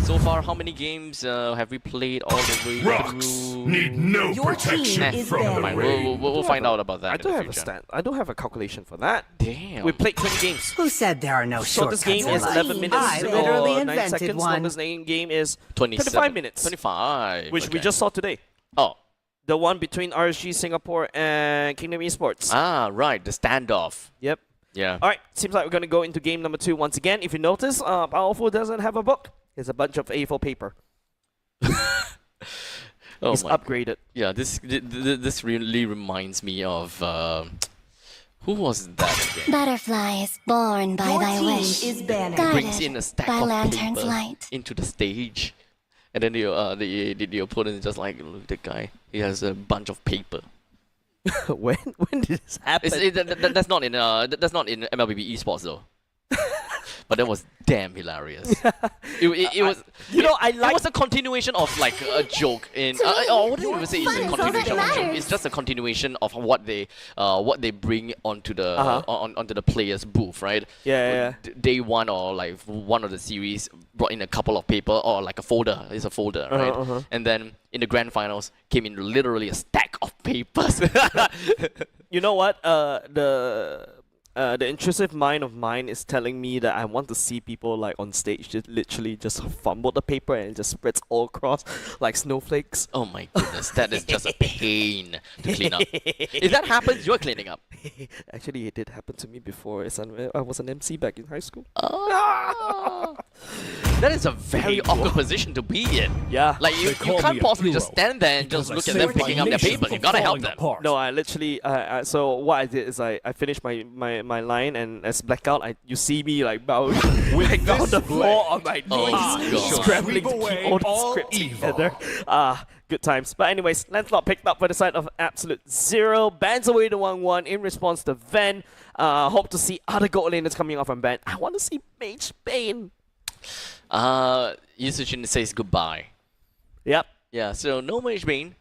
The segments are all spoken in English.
So far, how many games have we played all the way Rocks through? need no Your protection team is from the banned. rain. We'll find out about that I in don't the have a future. stat. I don't have a calculation for that. Damn. We played 20 games. Who said there are no So this shortcuts game in is life? 11 minutes I literally or 9 invented seconds. one. Longest game is 27. 25 minutes. 25. Which we okay. just saw today. Oh. The one between RSG Singapore and Kingdom Esports. Ah, right. The standoff. Yep. Yeah. Alright, seems like we're going to go into game number 2 once again. If you notice, Powerful doesn't have a book. It's a bunch of A4 paper. Oh It's my. upgraded. Yeah, this really reminds me of who was that again? Butterflies born by Your thy team wish, is banned. Brings in a stack by of lantern's paper light. into the stage, and then the opponent is just like, look, that guy. He has a bunch of paper. when did this happen? That's not in MLBB esports though. But that was damn hilarious. It was. You know, I It like. was a continuation of like a joke in. I wouldn't even say it's a fun is all continuation that of a joke. matters. It's just a continuation of what they bring onto the onto the players' booth, right? Yeah. Day one or like one of the series brought in a couple of paper or like a folder. It's a folder, right? And then in the grand finals came in literally a stack of papers. You know what? The intrusive mind of mine is telling me that I want to see people like on stage just literally just fumble the paper and it just spreads all across like snowflakes. Oh my goodness, that is just a pain to clean up. If that happens, you're cleaning up. Actually, it did happen to me before. I was an MC back in high school. Oh. That is a very awkward position to be in. Yeah. Like you call can't me a possibly just hero stand there and just because I look at them saved my picking up their nation papers. You from gotta help falling them. apart. No, I literally. So what I did is I finished my line, and as blackout, you see me like bowing like on the floor on my knees, Oh my God. scrambling to Sweep keep away all the all scripts evil. together. Good times. But anyways, Lancelot picked up for the side of Absolute Zero, bans away the 1-1 in response to Ven. Hope to see other gold laners coming off from ban. I want to see Mage Bane. Yusujin says goodbye. Yep. Yeah, so no Mage Bane.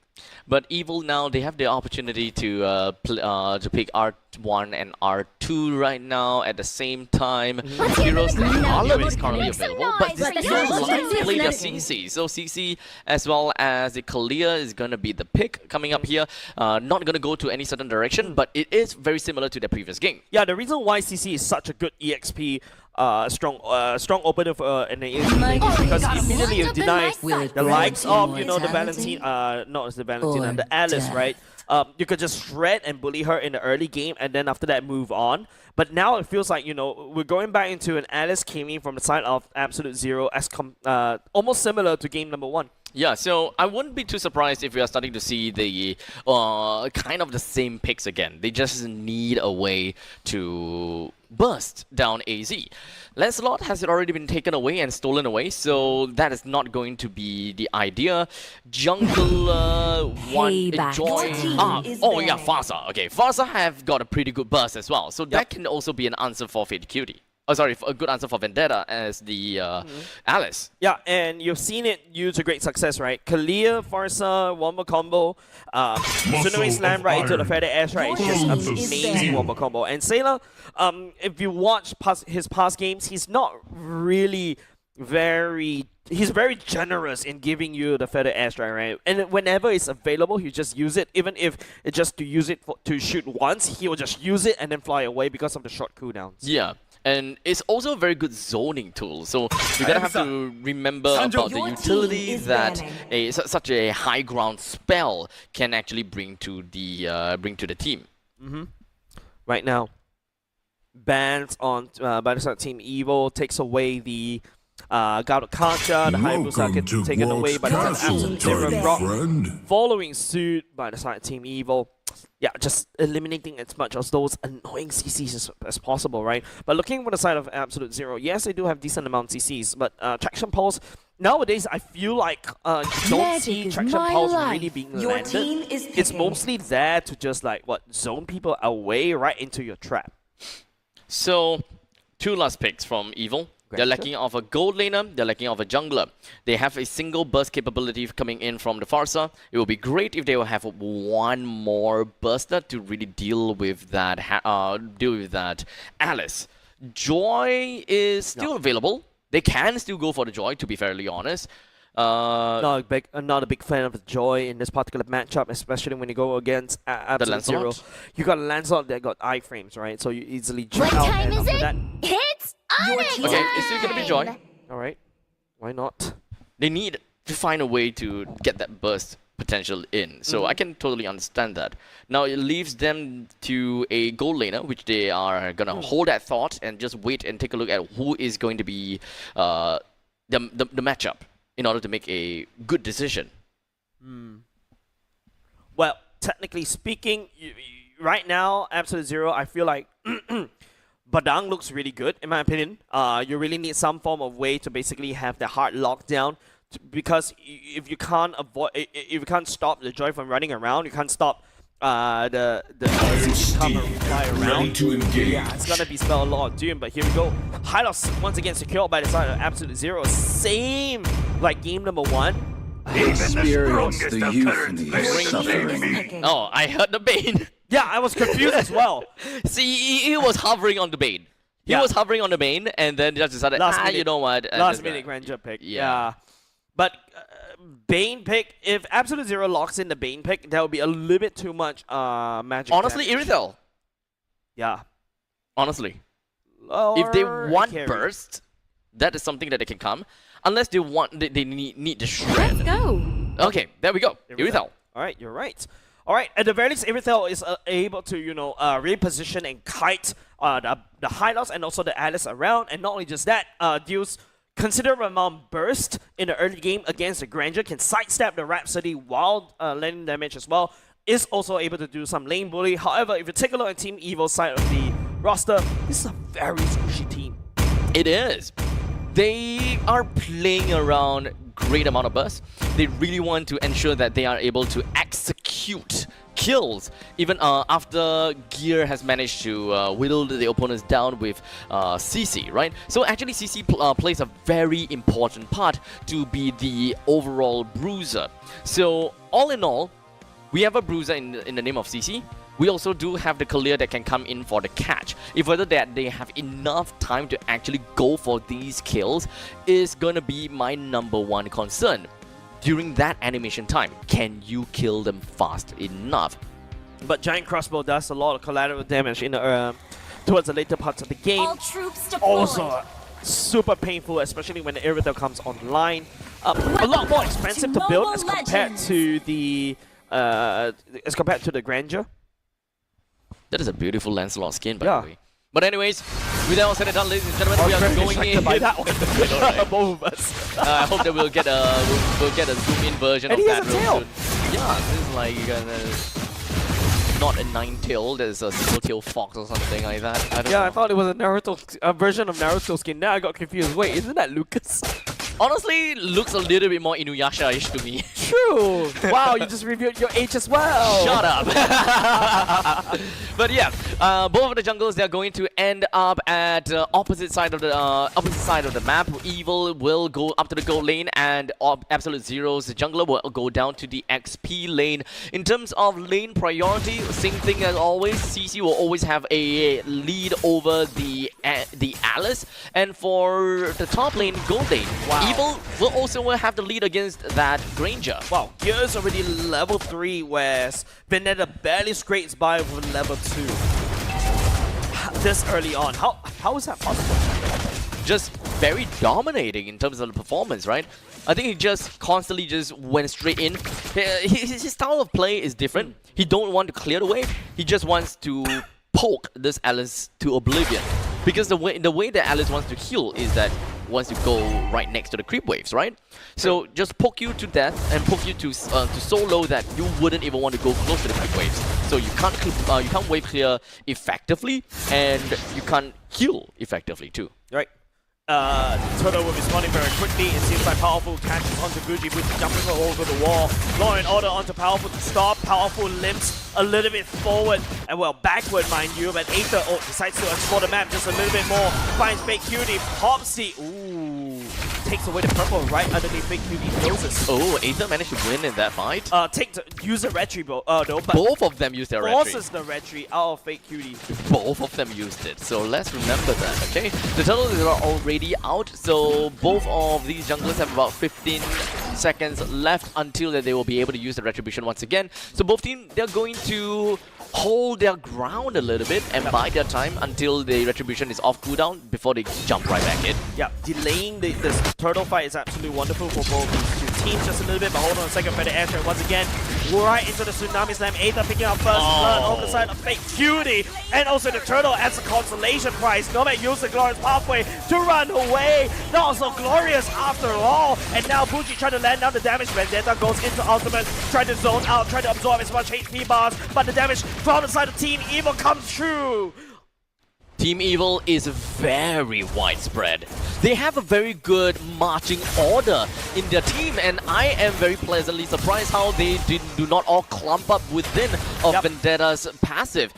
But Evil now, they have the opportunity to pick R1 and R2 right now at the same time. Heroes Harlem is currently Make some available, but noise they for the still sound like to play their system. CC. So CC as well as the Kalia is going to be the pick coming up here. Not going to go to any certain direction, but it is very similar to the previous game. Yeah, the reason why CC is such a good EXP strong opener for an EXP is because immediately you deny the likes of the Valentine, not the Valentina, the Alice, right? You could just shred and bully her in the early game, and then after that move on. But now it feels like we're going back into an Alice came in from the side of Absolute Zero as almost similar to game number 1. Yeah, so I wouldn't be too surprised if we are starting to see the kind of the same picks again. They just need a way to burst down AZ. Lancelot has already been taken away and stolen away, so that is not going to be the idea. Jungle Payback. enjoy. Your team is Oh yeah, banned. Farsa. Okay, Farsa have got a pretty good burst as well, so that can also be an answer for Fate Cutie. Oh, sorry, a good answer for Vendetta as the Alice. Yeah, and you've seen it use to great success, right? Kalia, Farsa, wombo combo, Tsunami Slam of right into the iron. Feather Ash, right? It's just Your team is amazing banned. wombo combo. And Sailor, if you watch his past games, he's not really he's very generous in giving you the Feather Ash, right? And whenever it's available, he just use it. Even if it's just to use it to shoot once, he will just use it and then fly away because of the short cooldowns. Yeah. And it's also a very good zoning tool, so you're gonna have to remember about the Your utility team is that banning. such a high ground spell can actually bring to the team. Right now, bans on by the side team Evil takes away the God Kancha, the Hayabusa Welcome get to taken away by the side of Castle, Absolute Zero tiny Rock. friend. Following suit by the side team Evil. Yeah, just eliminating as much of those annoying CCs as possible, right? But looking for the side of Absolute Zero, yes, they do have decent amount of CCs, but Traction Pulse, nowadays I feel like you don't Magic see is Traction my Pulse life. really being Your landed. team is It's picking. mostly there to just like, zone people away right into your trap. So, two last picks from Evil. They're Gotcha. lacking of a gold laner, they're lacking of a jungler. They have a single burst capability coming in from the Farsa. It would be great if they will have one more burster to really deal with that Alice. Joy is still available. They can still go for the Joy, to be fairly honest. Not a big fan of the Joy in this particular matchup, especially when you go against Absolute Zero. Lancelot? You got a Lancelot that got iframes, right? So you easily jump What out. time And is after it? that, It's Your Onyx team- Okay, it's still gonna be Joy. time! all right, why not? They need to find a way to get that burst potential in. So I can totally understand that. Now it leaves them to a gold laner, which they are gonna hold that thought and just wait and take a look at who is going to be the matchup in order to make a good decision. Well, technically speaking, right now, Absolute Zero, I feel like Badang looks really good, in my opinion. You really need some form of way to basically have the hard lockdown, because if you can't if you can't stop the Joy from running around, you can't stop the cover fly around. To engage. Yeah, it's gonna be spell a lot of doom, but here we go. Hylos once again secured by the side of Absolute Zero. Same like game number 1. Experience the euphony of suffering. Oh, I heard the Bane. Yeah, I was confused as well. See, he was hovering on the Bane. He Yeah. was hovering on the Bane, and then just decided, you know what? Last minute Grandeur pick. Yeah. But Bane pick, if Absolute Zero locks in the Bane pick, that would be a little bit too much magic Honestly, damage. Irithel. Yeah. Honestly. If they Or want carry. burst, that is something that they can come. Unless they want, they need the shred. Let's go. Okay, there we go. Irithel. Alright, you're right. Alright, at the very least, Irithel is able to, reposition and kite the Hylos and also the Alice around. And not only just that, deals considerable amount burst in the early game against the Grandeur, can sidestep the Rhapsody while landing damage as well. Is also able to do some lane bully. However, if you take a look at Team Evil's side of the roster, this is a very squishy team. It is. They are playing around great amount of burst. They really want to ensure that they are able to execute kills even after Gear has managed to whittle the opponents down with CC, right? So actually CC plays a very important part to be the overall bruiser. So all in all, we have a bruiser in the name of CC. We also do have the Kalir that can come in for the catch. If whether that they have enough time to actually go for these kills is gonna be my #1 concern. During that animation time, can you kill them fast enough? But Giant Crossbow does a lot of collateral damage in the, towards the later parts of the game. All troops deployed. Also, super painful, especially when the Irithel comes online. A lot more expensive to build as compared to the Grandeur. That is a beautiful Lancelot skin, by Yeah. the way. But anyways, with that all said and done, ladies and gentlemen, we are Very going distracted in. by that one. Both of us. I hope that we'll get a zoom-in version And of he that has a real tail. soon. Yeah, this is like not a 9-tail. There's a single-tail fox or something like that. I don't know. Yeah, I thought it was a Naruto version of Naruto skin. Now I got confused. Wait, isn't that Lucas? Honestly, looks a little bit more Inuyasha-ish to me. True. Wow, you just revealed your age as well. Shut up. But yeah, both of the jungles, they're going to end up at opposite side of the map. Evil will go up to the gold lane, and Absolute Zero's jungler will go down to the XP lane. In terms of lane priority, same thing as always. CC will always have a lead over the Alice, and for the top lane, gold lane, Wow. Evil will also have the lead against that Granger. Wow, Gear's already level 3, whereas Vendetta barely scrapes by with level 2. This early on, how is that possible? Just very dominating in terms of the performance, right? I think he just constantly just went straight in. His style of play is different. He don't want to clear the wave. He just wants to poke this Alice to oblivion. Because the way that Alice wants to heal is that wants to go right next to the creep waves, right? So just poke you to death and poke you to so low that you wouldn't even want to go close to the creep waves. So you can't wave clear effectively, and you can't heal effectively too. Right. Toto will be responding very quickly. It seems like Powerful catches onto Gucci with jumping over the wall. Law and Order onto Powerful to stop. Powerful limps a little bit forward and well backward, mind you. But Aether decides to explore the map just a little bit more. Finds Fake Cutie, pops the takes away the purple right underneath Fake Cuties' noses. Oh, Aether managed to win in that fight. Use the retry, no, but Both of them used their retry. forces the retry out of Fake Cutie. Both of them used it, so let's remember that, okay? The turtles are already out, so both of these junglers have about 15 seconds left until that they will be able to use the retribution once again. So both teams, they're going to hold their ground a little bit and bide their time until the retribution is off cooldown before they jump right back in. Yeah, delaying this turtle fight is absolutely wonderful for both these two teams just a little bit, but hold on a second for the airstrike once again. Right into the Tsunami Slam. Aether picking up first blood on the side of Fake Cutie. And also the turtle as a consolation prize. Nomad used the glorious pathway to run away. Not so glorious after all. And now Buji trying to land down the damage. Vendetta goes into ultimate, trying to zone out, trying to absorb as much HP bars. But the damage from the side of Team Evil comes true. Team Evil is very widespread. They have a very good marching order in their team, and I am very pleasantly surprised how they do not all clump up within of Vendetta's passive.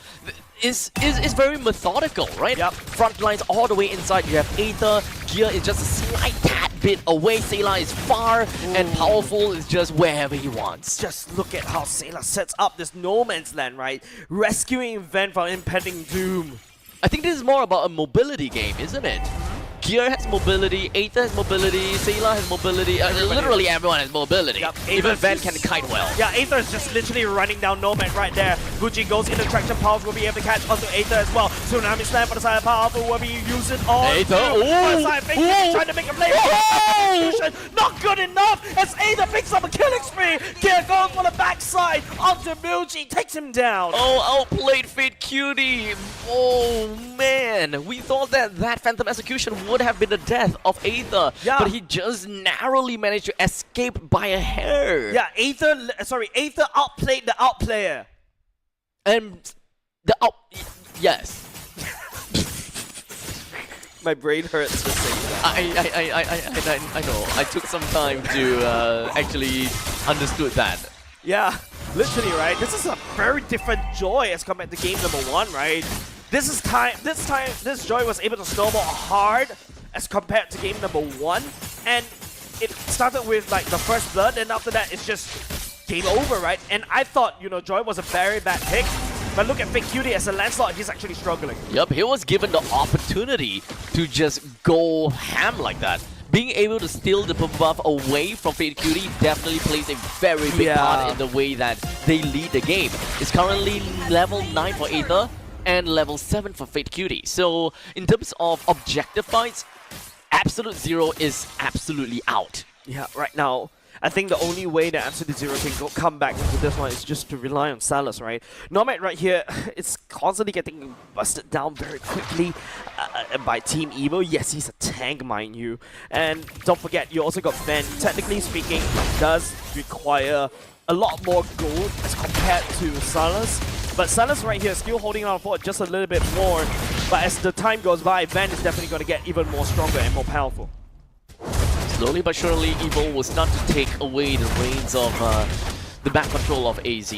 Is very methodical, right? Yep. Front lines all the way inside. You have Aether. Gear is just a slight tad bit away. Sayla is far, and Powerful is just wherever he wants. Just look at how Sayla sets up this no man's land, right? Rescuing Ven from impending doom. I think this is more about a mobility game, isn't it? Gear has mobility, Aether has mobility, Sayla has mobility, literally everyone has mobility. Yep, Even Ven can kite well. Yeah, Aether is just literally running down Nomad right there. Gucci goes into traction, Pulse will be able to catch onto Aether as well. Tsunami Slam for the side of Powerful will be using on Aether, trying to make a play. Not good enough as Aether picks up a killing spree. Gear goes for the backside onto Muji, takes him down. Oh, outplayed Fate Cutie. Oh man, we thought that Phantom Execution would have been the death of Aether, but he just narrowly managed to escape by a hair. Yeah, Aether outplayed the outplayer. And the yes. My brain hurts to say that. I know. I took some time to actually understood that. Yeah, literally, right? This is a very different joy as compared to game number 1, right? This joy was able to snowball hard as compared to game number 1, and it started with like the first blood, and after that it's just game over, right? And I thought, you know, Joy was a very bad pick, but look at Fake Cutie as a Lancelot, he's actually struggling. Yep, he was given the opportunity to just go ham like that. Being able to steal the buff away from Fate Cutie definitely plays a very big part in the way that they lead the game. It's currently level 9 for Aether and level 7 for Fate Cutie. So in terms of objective fights, Absolute Zero is absolutely out. Yeah, right now, I think the only way that Absolute Zero can come back into this one is just to rely on Salus, right? Nomad right here, it's constantly getting busted down very quickly by Team Evil. Yes, he's a tank, mind you. And don't forget, you also got Ven. Technically speaking, does require a lot more gold as compared to Salus. But Salus right here still holding on for just a little bit more. But as the time goes by, Ven is definitely going to get even more stronger and more powerful. Slowly but surely, Evil will start to take away the reins of the back control of AZ.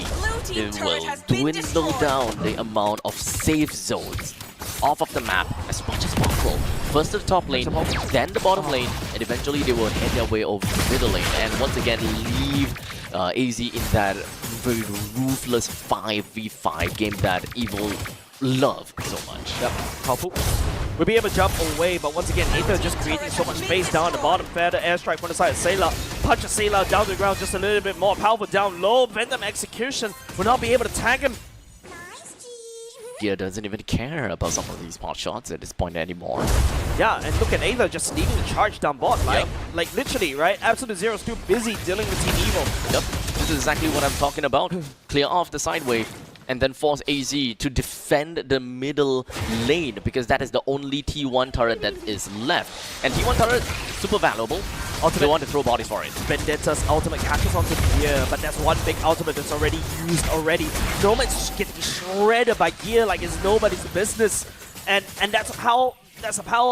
It will dwindle down the amount of safe zones off of the map as much as possible. First to the top lane, then the bottom lane, and eventually they will head their way over to the middle lane and once again leave AZ in that very ruthless 5v5 game that Evil love so much. Yep, Powerful will be able to jump away, but once again, Aether just creating so much space down at the bottom. Fair the airstrike from the side of Sayla. Punches Sayla down to the ground just a little bit more. Powerful down low. Venom Execution will not be able to tag him. Gear doesn't even care about some of these pot shots at this point anymore. Yeah, and look at Aether just leading the charge down bot, like literally, right? Absolute Zero is too busy dealing with Team Evil. Yep, this is exactly what I'm talking about. Clear off the side wave and then force AZ to defend the middle lane because that is the only T1 turret that is left. And T1 turret, super valuable. They want to throw bodies for it. Vendetta's ultimate catches onto Gear, but that's one big ultimate that's already used already. Nomad's getting shredded by Gear like it's nobody's business. And that's the power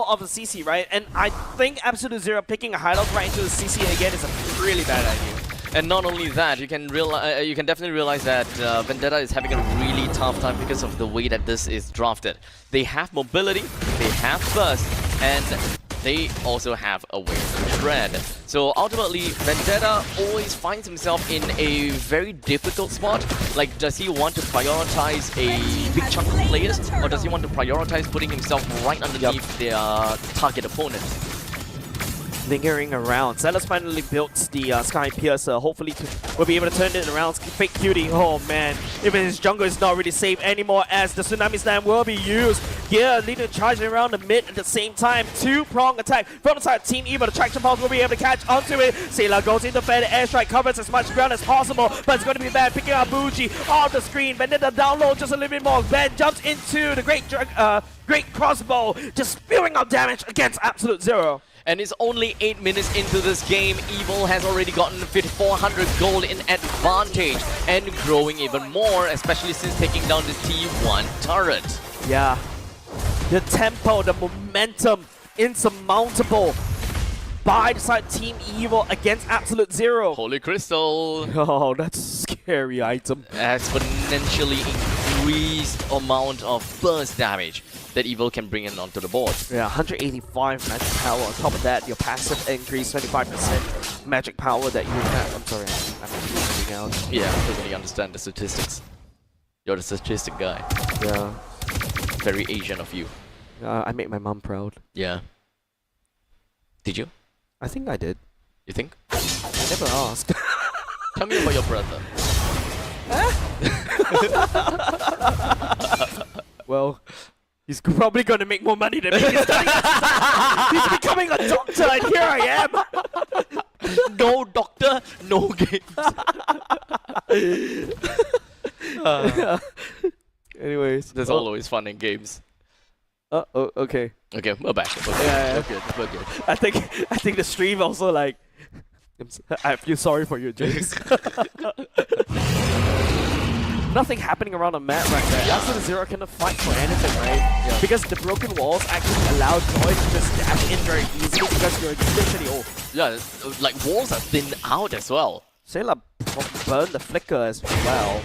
of the CC, right? And I think Absolute Zero picking a hideout right into the CC again is a really bad idea. And not only that, you can definitely realize that Vendetta is having a really tough time because of the way that this is drafted. They have mobility, they have burst, and they also have a way to tread. So ultimately, Vendetta always finds himself in a very difficult spot. Like, does he want to prioritize a big chunk of players, or does he want to prioritize putting himself right underneath their target opponent? Lingering around. Zealous finally built the Sky Piercer. Hopefully we'll be able to turn it around. Fake Cutie. Oh man. Even his jungle is not really safe anymore as the Tsunami Slam will be used. Yeah, leading charging around the mid at the same time. Two-prong attack from the side. Team Evo, the Traction Pulse will be able to catch onto it. Sailor goes into Fed airstrike, covers as much ground as possible, but it's going to be bad. Picking up Bougie off the screen. Vendetta down low just a little bit more. Ben jumps into the great crossbow, just spewing out damage against Absolute Zero. And it's only 8 minutes into this game. Evil has already gotten 5,400 gold in advantage and growing even more, especially since taking down the T1 turret. Yeah. The tempo, the momentum, insurmountable by the side Team Evil against Absolute Zero. Holy Crystal. Oh, that's a scary item. Exponentially increased amount of burst damage that Evil can bring in onto the board. Yeah, 185 magic power. On top of that, your passive increase 25% magic power that you have. I'm sorry, I'm something else. Yeah, I totally understand the statistics. You're the statistic guy. Yeah. Very Asian of you. I made my mom proud. Yeah. Did you? I think I did. You think? I never asked. Tell me about your brother. Well, he's probably going to make more money than me. He's becoming a doctor, and here I am. No doctor, no games. Anyways, There's always fun in games. oh, okay. Okay, we're back. We're good. Yeah, We're good. We're good. I think the stream also like. I feel sorry for you, James. Nothing happening around the map right there. Absolute Zero cannot fight for anything, right? Yeah. Because the broken walls actually allow Joy to just dash in very easily because you're literally Yeah, like walls are thinned out as well. Sailor burn the flicker as well.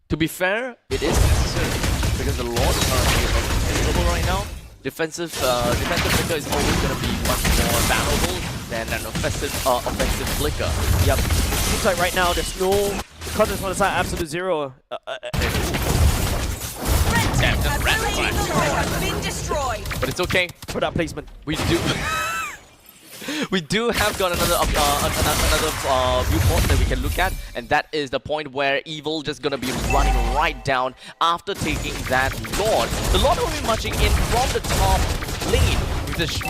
To be fair, it is necessary because the Lord is available right now. Defensive flicker is always going to be much more valuable than an offensive flicker. Yep. Seems like right now there's no contest on the side. Absolute Zero. Damn, just ran back. But it's okay. Product placement. We do. We do have got another viewport that we can look at, and that is the point where Evil just gonna be running right down after taking that Lord. The Lord will be marching in from the top lane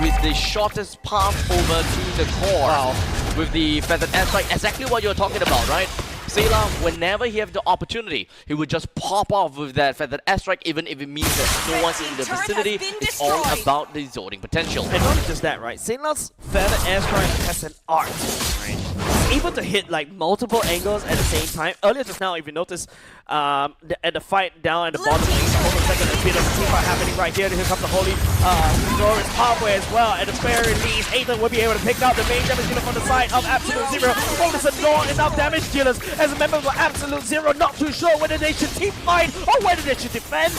with the shortest path over to the core. Wow. With the Feathered Airstrike, exactly what you're talking about, right? Sailor, whenever he has the opportunity, he would just pop off with that Feathered Airstrike, even if it means that no one's in the vicinity. It's all about the zoning potential. And not just that, right? Sailor's Feather Airstrike has an art, right? He's able to hit like multiple angles at the same time. Earlier just now, if you notice, at the fight down at the bottom, hold on a second, a bit of a team fight happening right here. Here comes the Holy Doris halfway as well. At the very least, Ethan will be able to pick up the main damage dealer from the side of Absolute Zero. Bonus and no enough damage dealers. As a member of Absolute Zero, not too sure whether they should team fight or whether they should defend.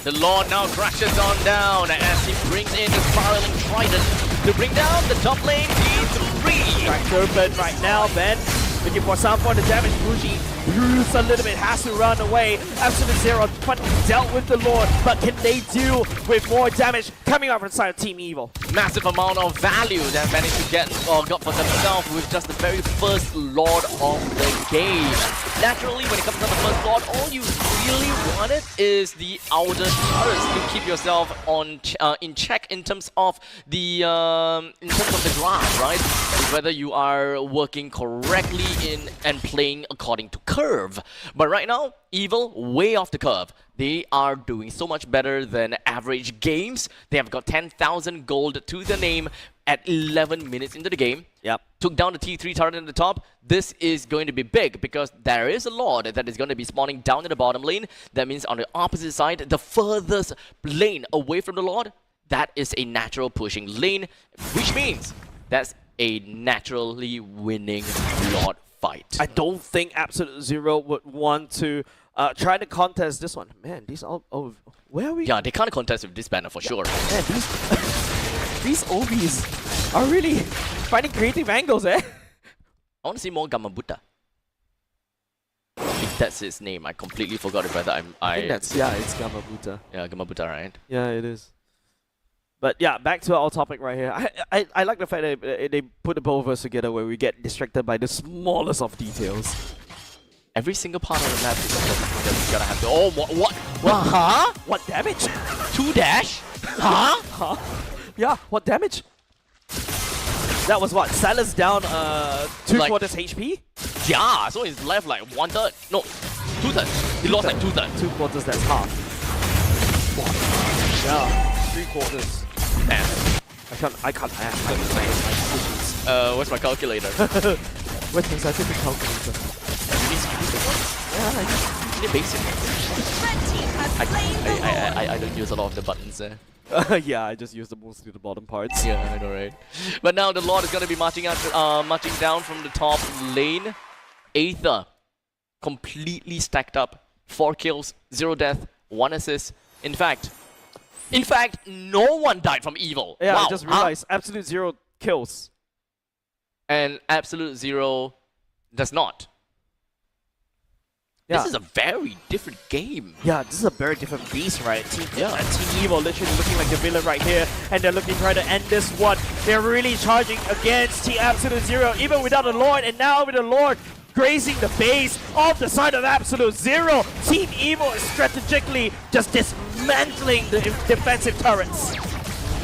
The Lord now crashes on down as he brings in the spiraling trident to bring down the top lane T3. Right, Turban right now, Ben. Looking for some for the damage. Bougie bruised a little bit, has to run away. Absolute Zero finally dealt with the Lord, but can they deal with more damage coming up inside of Team Evil? Massive amount of value that managed to get or got for themselves with just the very first Lord of the game. Naturally, when it comes to the first Lord, all you really wanted is the outer turrets to keep yourself on in check in terms of the graph, right? Whether you are working correctly in and playing according to curve. But right now, Evil way off the curve. They are doing so much better than average games. They have got 10,000 gold to their name at 11 minutes into the game. Yep. Took down the T3 turret in the top. This is going to be big because there is a Lord that is going to be spawning down in the bottom lane. That means on the opposite side, the furthest lane away from the Lord, that is a natural pushing lane, which means that's a naturally winning Lord fight. I don't think Absolute Zero would want to try to contest this one. Man, these all... Oh, where are we? Yeah, they can't contest with this banner for sure. Man, these... These OBs are really finding creative angles, eh? I want to see more Gamabuta. If that's his name, I completely forgot whether I think that's, yeah, it's Gamabuta. Yeah, Gamabuta, right? Yeah, it is. But yeah, back to our topic right here. I like the fact that they put the both of us together where we get distracted by the smallest of details. Every single part of the map is gonna have to. Oh, what? Huh? What damage? 2 dash? Huh? Huh? Yeah, what damage? That was what? Salas down 2 Like- quarters HP? Yeah, so he's left like 1/3. No, 2/3. He lost like 2/3. 2 quarters, that's half. Yeah, 3 quarters. Man. I can't math. Where's my calculator? Where's my scientific calculator? Yeah, Isn't it basic? I don't use a lot of the buttons there. yeah, I just used the mostly the bottom parts. Yeah, I know, right? But now the Lord is gonna be marching out, marching down from the top lane. Aether, completely stacked up. 4 kills, 0 death, 1 assist. In fact, no one died from Evil. Yeah, wow. I just realized absolute 0 kills. And Absolute Zero does not. Yeah. This is a very different game. Yeah, this is a very different beast, right? Team Yeah. Evil literally looking like the villain right here, and they're looking to try to end this one. They're really charging against Team Absolute Zero, even without the Lord, and now with the Lord grazing the base of the side of Absolute Zero. Team Evil is strategically just dismantling the defensive turrets.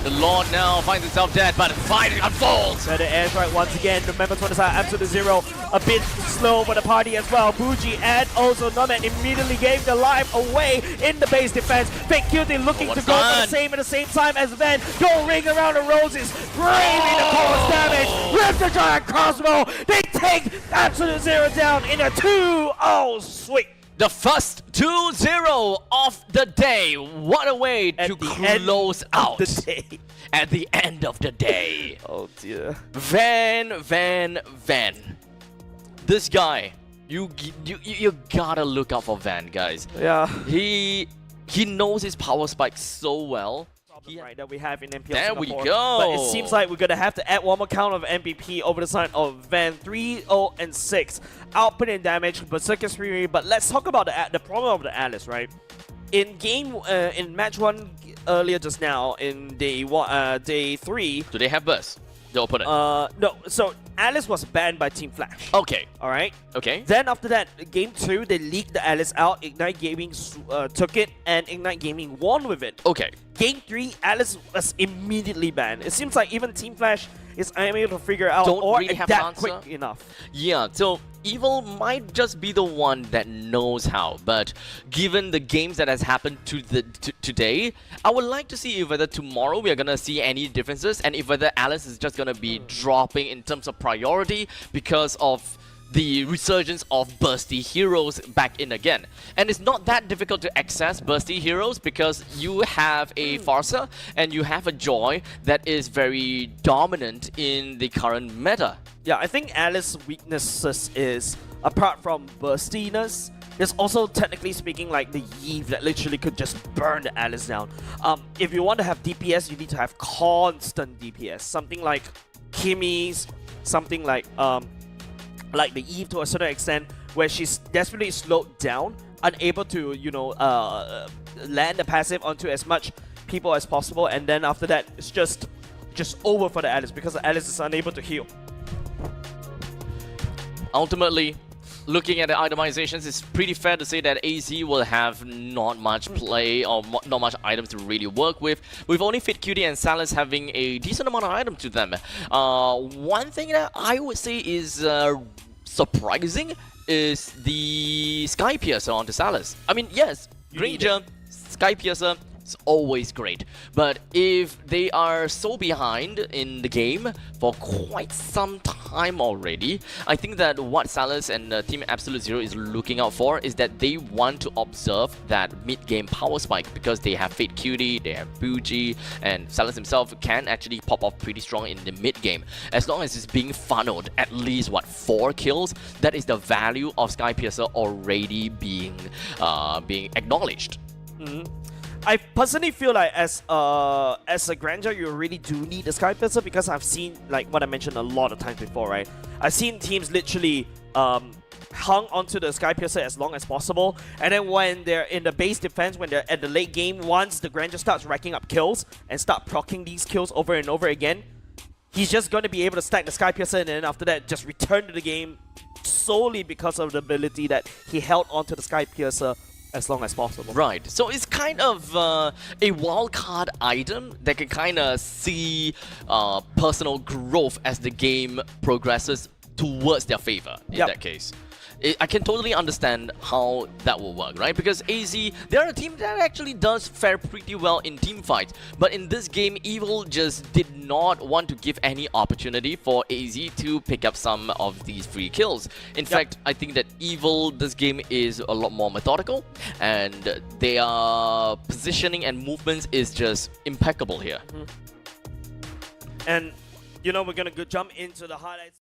The Lord now finds himself dead, but the fight unfolds. So the airstrike once again. Remember, 20 side Absolute Zero a bit slow for the party as well. Bougie and also Nomad immediately gave their life away in the base defense. Fake Cutie looking to go for the same at the same time as Van. Go ring around the roses, bravely the cause damage with the giant crossbow. They take Absolute Zero down in a 2-0 sweep. The first 2-0 of the day. What a way to close out the day. at the end of the day. Oh dear. Van. This guy, you gotta look out for Van, guys. Yeah. He knows his power spike so well. Right, that we have in MPL There Singapore. we go. But it seems like we're gonna have to add one more count of MVP over the side of Van. 3-0 and 6 output and damage, Berserker Fury. But let's talk about the problem of the Alice, right? In match 1 earlier just now in day 3. Do they have burst? The opponent. No. So Alice was banned by Team Flash. Okay. All right. Okay. Then after that, game 2, they leaked the Alice out. Ignite Gaming took it, and Ignite Gaming won with it. Okay. Game 3, Alice was immediately banned. It seems like even Team Flash is unable to figure out Don't or really have an adapt answer. quick enough. Yeah, so Evil might just be the one that knows how, but given the games that has happened today, I would like to see if whether tomorrow we are gonna see any differences, and if whether Alice is just gonna be dropping in terms of priority because of the resurgence of bursty heroes back in again. And it's not that difficult to access bursty heroes because you have a Farsa and you have a Joy that is very dominant in the current meta. Yeah, I think Alice's weaknesses is, apart from burstiness, there's also, technically speaking, like the Eve that literally could just burn the Alice down. If you want to have DPS, you need to have constant DPS. Something like Kimmy's, something like the Eve to a certain extent, where she's desperately slowed down, unable to, land the passive onto as much people as possible, and then after that, it's just over for the Alice because the Alice is unable to heal. Ultimately, looking at the itemizations, it's pretty fair to say that AZ will have not much play or not much items to really work with. With only Fit Cutie and Salas having a decent amount of items to them. One thing that I would say is surprising is the Sky Piercer onto Salas. I mean, yes, Granger, Sky Piercer, it's always great. But if they are so behind in the game for quite some time already, I think that what Salas and Team Absolute Zero is looking out for is that they want to observe that mid-game power spike because they have Fate Cutie, they have Bougie, and Salas himself can actually pop off pretty strong in the mid-game. As long as it's being funneled at least, 4 kills, that is the value of Sky Piercer already being acknowledged. I personally feel like as a Granger, you really do need the Sky Piercer because I've seen, like what I mentioned a lot of times before, right? I've seen teams literally hung onto the Sky Piercer as long as possible, and then when they're in the base defense, when they're at the late game, once the Granger starts racking up kills and start proccing these kills over and over again, he's just going to be able to stack the Sky Piercer and then after that just return to the game solely because of the ability that he held onto the Sky Piercer as long as possible. Right, so it's kind of a wildcard item that can kind of see personal growth as the game progresses towards their favor in that case. I can totally understand how that will work, right? Because AZ, they're a team that actually does fare pretty well in team fights. But in this game, Evil just did not want to give any opportunity for AZ to pick up some of these free kills. In fact, I think that Evil, this game is a lot more methodical, and their positioning and movements is just impeccable here. And, you know, we're going to jump into the highlights.